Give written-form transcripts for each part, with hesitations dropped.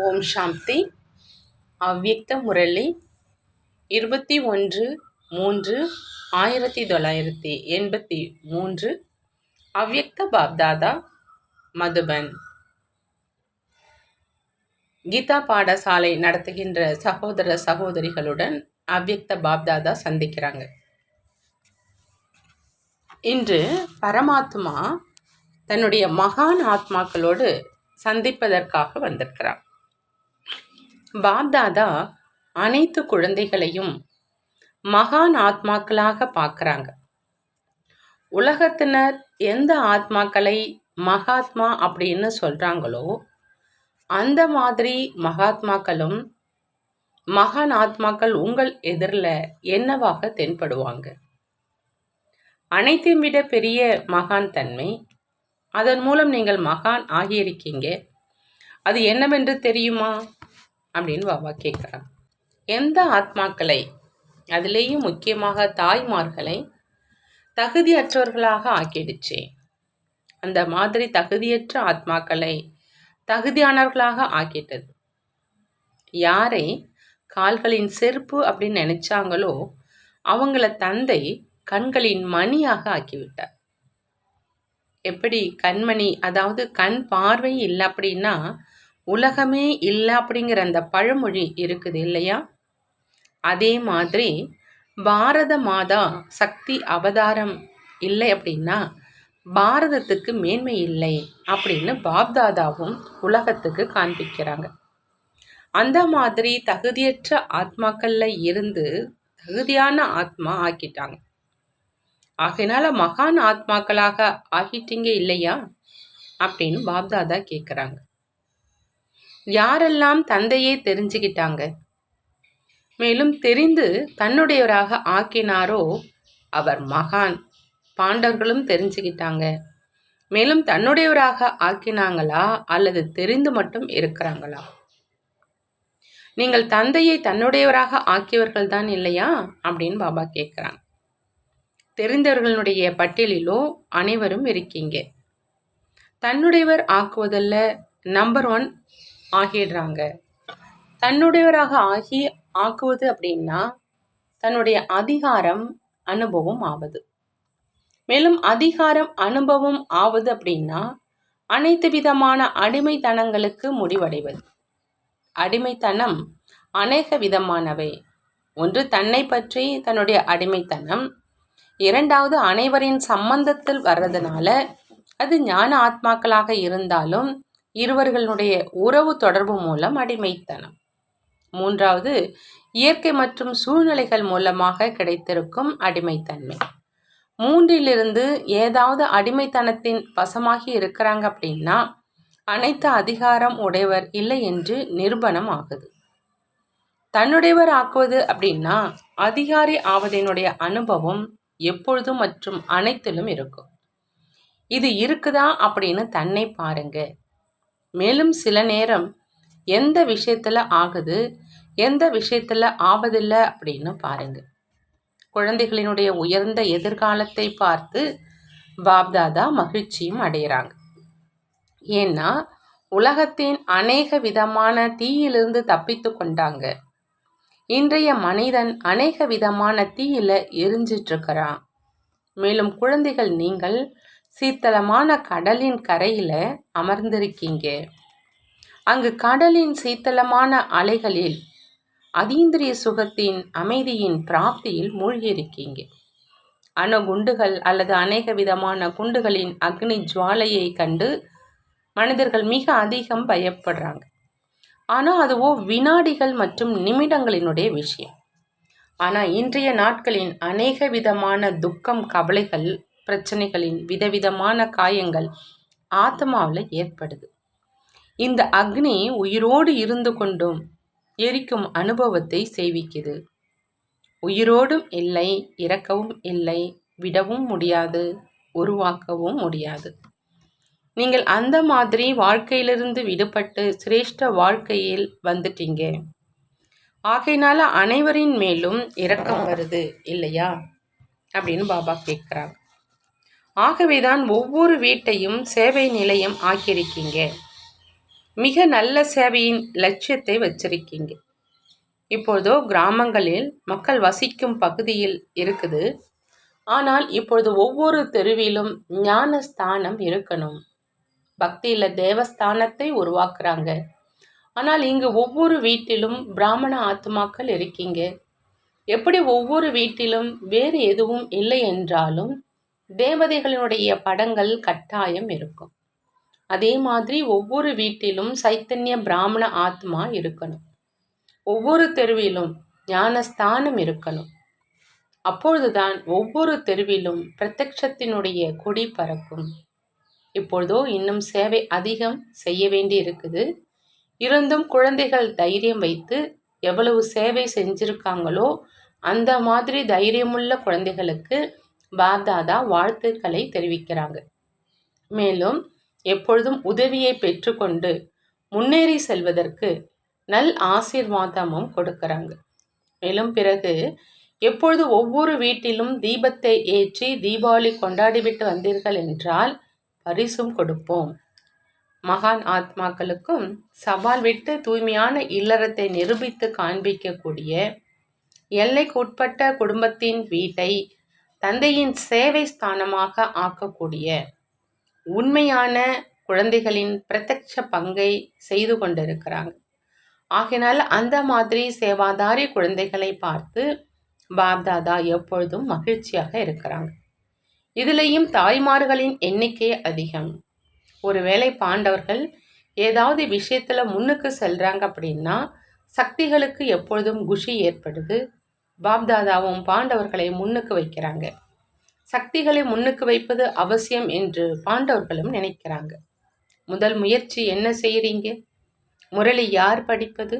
ஓம் சாந்தி. அவ்யக்த முரளி 21/3/1983. அவ்யக்த பாப்தாதா, மதுபன். கீதா பாடசாலை நடத்துகின்ற சகோதர சகோதரிகளுடன் அவ்யக்த பாப்தாதா சந்திக்கிறாங்க. இன்று பரமாத்மா தன்னுடைய மகான் ஆத்மாக்களோடு சந்திப்பதற்காக வந்திருக்கிறார். பாப்தாதா அனைத்து குழந்தைகளையும் மகான் ஆத்மாக்களாக பார்க்குறாங்க. உலகத்தினர் எந்த ஆத்மாக்களை மகாத்மா அப்படின்னு சொல்றாங்களோ அந்த மாதிரி மகாத்மாக்களும் மகான் ஆத்மாக்கள் உங்கள் எதிரில் என்னவாக தென்படுவாங்க. அனைத்தையும் விட பெரிய மகான் தன்மை, அதன் மூலம் நீங்கள் மகான் ஆகியிருக்கீங்க. அது என்னவென்று தெரியுமா அப்படின்னு பாபா கேட்குறாங்க. எந்த ஆத்மாக்களை, அதிலேயும் முக்கியமாக தாய்மார்களை தகுதியற்றவர்களாக ஆக்கிடுச்சு, அந்த மாதிரி தகுதியற்ற ஆத்மாக்களை தகுதியானவர்களாக ஆக்கிட்டது. யாரை கால்களின் செருப்பு அப்படின்னு நினைச்சாங்களோ அவங்கள தந்தை கண்களின் மணியாக ஆக்கிவிட்டார். எப்படி கண்மணி, அதாவது கண் பார்வை இல்லை அப்படின்னா உலகமே இல்லை அப்படிங்கிற அந்த பழமொழி இருக்குது இல்லையா? அதே மாதிரி பாரத மாதா சக்தி அவதாரம் இல்லை அப்படின்னா பாரதத்துக்கு மேன்மை இல்லை அப்படின்னு பாப்தாதாவும் உலகத்துக்கு காண்பிக்கிறாங்க. அந்த மாதிரி தகுதியற்ற ஆத்மாக்கள்ல இருந்து தகுதியான ஆத்மா ஆக்கிட்டாங்க. ஆகையினால மகான் ஆத்மாக்களாக ஆகிட்டீங்க இல்லையா அப்படின்னு பாப்தாதா கேட்குறாங்க. யாரெல்லாம் தந்தையை தெரிஞ்சுக்கிட்டாங்க, மேலும் தெரிந்து தன்னுடையவராக ஆக்கினாரோ அவர் மகான். பாண்டவர்களும் தெரிஞ்சுக்கிட்டாங்க, மேலும் தன்னுடையவராக ஆக்கினாங்களா அல்லது தெரிந்து மட்டும் இருக்கிறாங்களா? நீங்கள் தந்தையை தன்னுடையவராக ஆக்கியவர்கள் தான் இல்லையா அப்படின்னு பாபா கேட்குறாங்க. தெரிந்தவர்களுடைய பட்டியலிலோ அனைவரும் இருக்கீங்க. தன்னுடையவர் ஆக்குவதில் நம்பர் 1 ஆகிடுறாங்க. தன்னுடையவராக ஆக்குவது அப்படின்னா தன்னுடைய அதிகாரம் அனுபவம் ஆவது. மேலும் அதிகாரம் அனுபவம் ஆவது அப்படின்னா அனைத்து விதமான அடிமைத்தனங்களுக்கு முடிவடைவது. அடிமைத்தனம் அநேக விதமானவை. ஒன்று தன்னை பற்றி தன்னுடைய அடிமைத்தனம், இரண்டாவது அனைவரின் சம்பந்தத்தில் வர்றதுனால அது ஞான ஆத்மாக்களாக இருந்தாலும் இருவர்களுடைய உறவு தொடர்பு மூலம் அடிமைத்தனம். மூன்றாவது இயற்கை மற்றும் சூழ்நிலைகள் மூலமாக கிடைத்திருக்கும் அடிமைத்தன்மை. மூன்றிலிருந்து ஏதாவது அடிமைத்தனத்தின் வசமாகி இருக்கிறாங்க அப்படின்னா அனைத்து அதிகாரம் உடையவர் இல்லை என்று நிரூபணம் ஆகுது. தன்னுடையவர் ஆக்குவது அப்படின்னா அதிகாரி ஆவதனுடைய அனுபவம் எப்பொழுதும் மற்றும் அனைத்திலும் இருக்கும். இது இருக்குதா அப்படின்னு தன்னை பாருங்க. மேலும் சில நேரம் எந்த விஷயத்துல ஆகுது, எந்த விஷயத்துல ஆவதில்லை அப்படின்னு பாருங்க. குழந்தைகளினுடைய உயர்ந்த எதிர்காலத்தை பார்த்து பாப்தாதா மகிழ்ச்சியும் அடைகிறாங்க. ஏன்னா உலகத்தின் அநேக விதமான தீயிலிருந்து தப்பித்து கொண்டாங்க. இன்றைய மனிதன் அநேக விதமான தீயில எரிஞ்சிட்டு இருக்கிறான். மேலும் குழந்தைகள் நீங்கள் சீத்தளமான கடலின் கரையில அமர்ந்திருக்கீங்க. அங்கு கடலின் சீத்தளமான அலைகளில் அதீந்திரிய சுகத்தின் அமைதியின் பிராப்தியில் மூழ்கியிருக்கீங்க. அணுகுண்டுகள் அல்லது அநேக விதமான குண்டுகளின் அக்னி ஜுவாலையை கண்டு மனிதர்கள் மிக அதிகம் பயப்படுறாங்க. ஆனால் அதுவோ வினாடிகள் மற்றும் நிமிடங்களினுடைய விஷயம். ஆனால் இன்றைய நாட்களின் அநேக விதமான துக்கம், கவலைகள், பிரச்சனைகளின் விதவிதமான காயங்கள் ஆத்மாவில் ஏற்படுது. இந்த அக்னி உயிரோடு இருந்து கொண்டும் எரிக்கும் அனுபவத்தை செய்விக்குது. உயிரோடும் இல்லை, இறக்கவும் இல்லை, விடவும் முடியாது, உருவாக்கவும் முடியாது. நீங்கள் அந்த மாதிரி வாழ்க்கையிலிருந்து விடுபட்டு சிரேஷ்ட வாழ்க்கையில் வந்துட்டீங்க. ஆகையினால அனைவரின் மேலும் இரக்கம் வருது இல்லையா அப்படின்னு பாபா கேட்குறாங்க. ஆகவேதான் ஒவ்வொரு வீட்டையும் சேவை நிலையம் ஆக்கியிருக்கீங்க. மிக நல்ல சேவையின் லட்சியத்தை வச்சிருக்கீங்க. இப்பொழுதோ கிராமங்களில் மக்கள் வசிக்கும் பகுதியில் இருக்குது. ஆனால் இப்பொழுது ஒவ்வொரு தெருவிலும் ஞானஸ்தானம் இருக்கணும். பக்தியில தேவஸ்தானத்தை உருவாக்குறாங்க. ஆனால் இங்கு ஒவ்வொரு வீட்டிலும் பிராமண ஆத்மாக்கள் இருக்கீங்க. எப்படி ஒவ்வொரு வீட்டிலும் வேறு எதுவும் இல்லை என்றாலும் தேவதைகளினுடைய படங்கள் கட்டாயம் இருக்கும். அதே மாதிரி ஒவ்வொரு வீட்டிலும் சைத்தன்ய பிராமண ஆத்மா இருக்கணும். ஒவ்வொரு தெருவிலும் ஞானஸ்தானம் இருக்கணும். அப்பொழுதுதான் ஒவ்வொரு தெருவிலும் பிரத்யக்ஷத்தினுடைய கொடி பறக்கும். இப்பொழுதோ இன்னும் சேவை அதிகம் செய்ய வேண்டி இருக்குது. இருந்தும் குழந்தைகள் தைரியம் வைத்து எவ்வளவு சேவை செஞ்சிருக்காங்களோ அந்த மாதிரி தைரியமுள்ள குழந்தைகளுக்கு பாப்தாதா வாழ்த்துக்களை தெரிவிக்கிறாங்க. மேலும் எப்பொழுதும் உதவியை பெற்றுக்கொண்டு முன்னேறி செல்வதற்கு நல் ஆசீர்வாதமும் கொடுக்கறாங்க. மேலும் பிறகு எப்பொழுது ஒவ்வொரு வீட்டிலும் தீபத்தை ஏற்றி தீபாவளி கொண்டாடிவிட்டு வந்தீர்கள் என்றால் பரிசும் கொடுப்போம். மகான் ஆத்மாக்களுக்கும் சவால் விட்டு தூய்மையான இல்லறத்தை நிரூபித்து காண்பிக்கக்கூடிய எல்லைக்குட்பட்ட குடும்பத்தின் வீட்டை தந்தையின் சேவை ஸ்தானமாக ஆக்கக்கூடிய உண்மையான குழந்தைகளின் பிரத்யட்ச பங்கை செய்து கொண்டிருக்கிறாங்க. ஆகினால் அந்த மாதிரி சேவாதாரி குழந்தைகளை பார்த்து பாப்தாதா எப்பொழுதும் மகிழ்ச்சியாக இருக்கிறாங்க. இதுலேயும் தாய்மார்களின் எண்ணிக்கை அதிகம். ஒருவேளை பாண்டவர்கள் ஏதாவது விஷயத்துல முன்னுக்கு செல்றாங்க அப்படின்னா சக்திகளுக்கு எப்பொழுதும் குஷி ஏற்படுது. பாப்தாதாவும் பாண்டவர்களை முன்னுக்கு வைக்கிறாங்க. சக்திகளை முன்னுக்கு வைப்பது அவசியம் என்று பாண்டவர்களும் நினைக்கிறாங்க. முதல் முயற்சி என்ன செய்யறீங்க? முரளி யார் படிப்பது?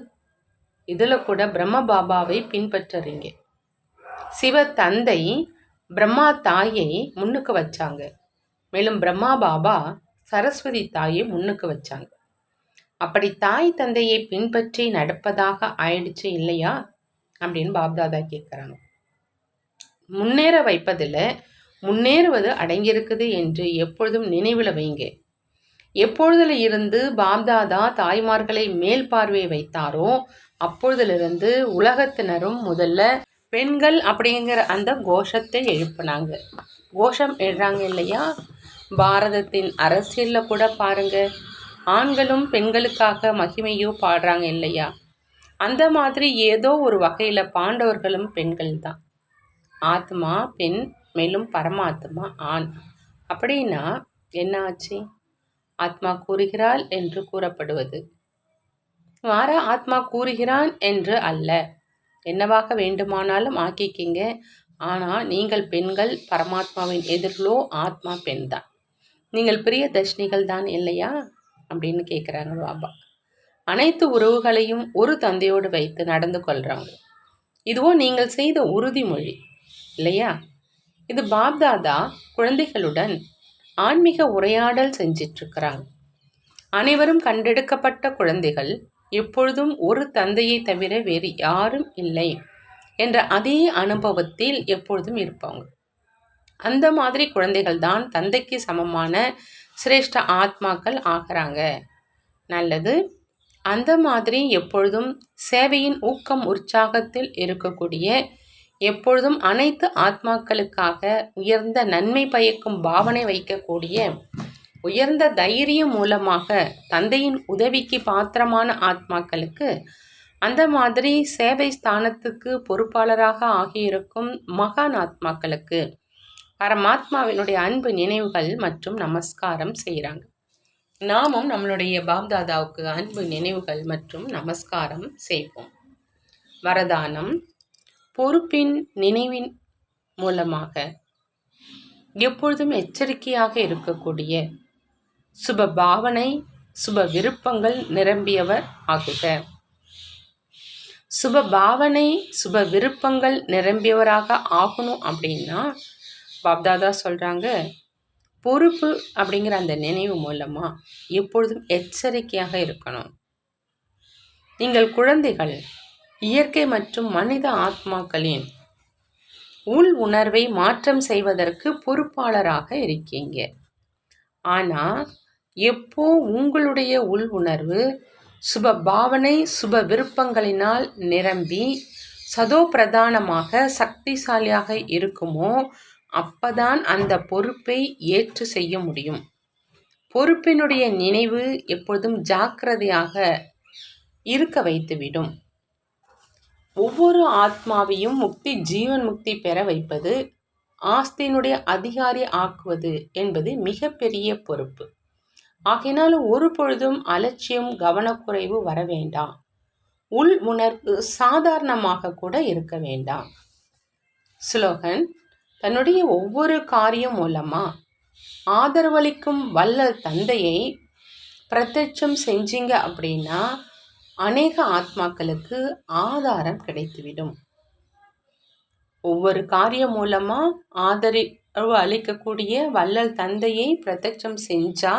இதுல கூட பிரம்ம பாபாவை பின்பற்றுறீங்க. சிவ தந்தை பிரம்மா தாயை முன்னுக்கு வச்சாங்க. மேலும் பிரம்மா பாபா சரஸ்வதி தாயை முன்னுக்கு வச்சாங்க. அப்படி தாய் தந்தையை பின்பற்றி நடப்பதாக ஆயிடுச்சு இல்லையா அப்படின்னு பாப்தாதா கேட்குறாங்க. முன்னேற வைப்பதில் முன்னேறுவது அடங்கியிருக்குது என்று எப்பொழுதும் நினைவில் வைங்க. எப்பொழுதுல இருந்து பாப்தாதா தாய்மார்களை மேல் பார்வை வைத்தாரோ அப்பொழுதிலிருந்து உலகத்தினரும் முதல்ல பெண்கள் அப்படிங்கிற அந்த கோஷத்தை எழுப்பினாங்க. கோஷம் எழுறாங்க இல்லையா? பாரதத்தின் அரசியலில் கூட பாருங்க, ஆண்களும் பெண்களுக்காக மகிமையோ பாடுறாங்க இல்லையா? அந்த மாதிரி ஏதோ ஒரு வகையில் பாண்டவர்களும் பெண்கள் தான். ஆத்மா பெண், மேலும் பரமாத்மா ஆண். அப்படின்னா என்ன ஆச்சு? ஆத்மா கூறுகிறாள் என்று கூறப்படுவது மாற ஆத்மா கூறுகிறான் என்று அல்ல. என்னவாக வேண்டுமானாலும் ஆக்கிக்கிங்க. ஆனால் நீங்கள் பெண்கள், பரமாத்மாவின் எதிர்களோ ஆத்மா பெண் தான். நீங்கள் பிரிய தர்ஷினிகள் தான் இல்லையா அப்படின்னு கேட்குறாங்க பாபா. அனைத்து உறவுகளையும் ஒரு தந்தையோடு வைத்து நடந்து கொள்கிறாங்க. இதுவோ நீங்கள் செய்த உறுதிமொழி இல்லையா? இது பாப்தாதா குழந்தைகளுடன் ஆன்மீக உரையாடல் செஞ்சிட்ருக்கிறாங்க. அனைவரும் கண்டெடுக்கப்பட்ட குழந்தைகள் எப்பொழுதும் ஒரு தந்தையை தவிர வேறு யாரும் இல்லை என்ற அதே அனுபவத்தில் எப்பொழுதும் இருப்பாங்க. அந்த மாதிரி குழந்தைகள் தான் தந்தைக்கு சமமான சிரேஷ்ட ஆத்மாக்கள் ஆகிறாங்க. நல்லது. அந்த மாதிரி எப்பொழுதும் சேவையின் ஊக்கம் உற்சாகத்தில் இருக்கக்கூடிய, எப்பொழுதும் அனைத்து ஆத்மாக்களுக்காக உயர்ந்த நன்மை பயக்கும் பாவனை வைக்கக்கூடிய, உயர்ந்த தைரியம் மூலமாக தந்தையின் உதவிக்கு பாத்திரமான ஆத்மாக்களுக்கு, அந்த மாதிரி சேவை ஸ்தானத்துக்கு பொறுப்பாளராக ஆகியிருக்கும் மகான் ஆத்மாக்களுக்கு பரமாத்மாவினுடைய அன்பு நினைவுகள் மற்றும் நமஸ்காரம் செய்கிறாங்க. நாமும் நம்மளுடைய பாப்தாதாவுக்கு அன்பு நினைவுகள் மற்றும் நமஸ்காரம் செய்வோம். வரதானம்: பொறுப்பின் நினைவின் மூலமாக எப்பொழுதும் எச்சரிக்கையாக இருக்கக்கூடிய, சுப பாவனை சுப விருப்பங்கள் நிரம்பியவர் ஆகுக. சுப பாவனை சுப விருப்பங்கள் நிரம்பியவராக ஆகணும் அப்படின்னா பாப்தாதா சொல்கிறாங்க, பொறுப்பு அப்படிங்கிற அந்த நினைவு மூலமாக எப்பொழுதும் எச்சரிக்கையாக இருக்கணும். நீங்கள் குழந்தைகள் இயற்கை மற்றும் மனித ஆத்மாக்களின் உள் உணர்வை மாற்றம் செய்வதற்கு பொறுப்பாளராக இருக்கீங்க. ஆனால் எப்போ உங்களுடைய உள் உணர்வு சுப பாவனை சுப விருப்பங்களினால் நிரம்பி சதோ பிரதானமாக சக்திசாலியாக இருக்குமோ அப்பதான் அந்த பொறுப்பை ஏற்று செய்ய முடியும். பொறுப்பினுடைய நினைவு எப்பொழுதும் ஜாக்கிரதையாக இருக்க வைத்துவிடும். ஒவ்வொரு ஆத்மாவையும் ஜீவன் முக்தி பெற வைப்பது, ஆஸ்தியினுடைய அதிகாரி ஆக்குவது என்பது மிகப்பெரிய பொறுப்பு. ஆகையினால ஒரு பொழுதும் அலட்சியம் கவனக்குறைவு வர வேண்டாம். உள் உணர்வு சாதாரணமாக கூட இருக்க வேண்டாம். ஸ்லோகன்: தன்னுடைய ஒவ்வொரு காரியம் மூலமா ஆதரவளிக்கும் வள்ளல் தந்தையை பிரத்யட்சம் செஞ்சீங்க அப்படின்னா அநேக ஆத்மாக்களுக்கு ஆதாரம் கிடைத்துவிடும். ஒவ்வொரு காரியம் மூலமா ஆதரவு அளிக்கக்கூடிய வள்ளல் தந்தையை பிரத்யட்சம் செஞ்சா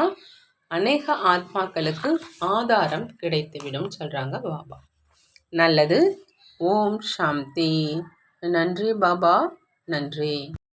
அநேக ஆத்மாக்களுக்கு ஆதாரம் கிடைத்துவிடும் சொல்றாங்க பாபா. நல்லது. ஓம் சாந்தி. நன்றி பாபா, நன்றி.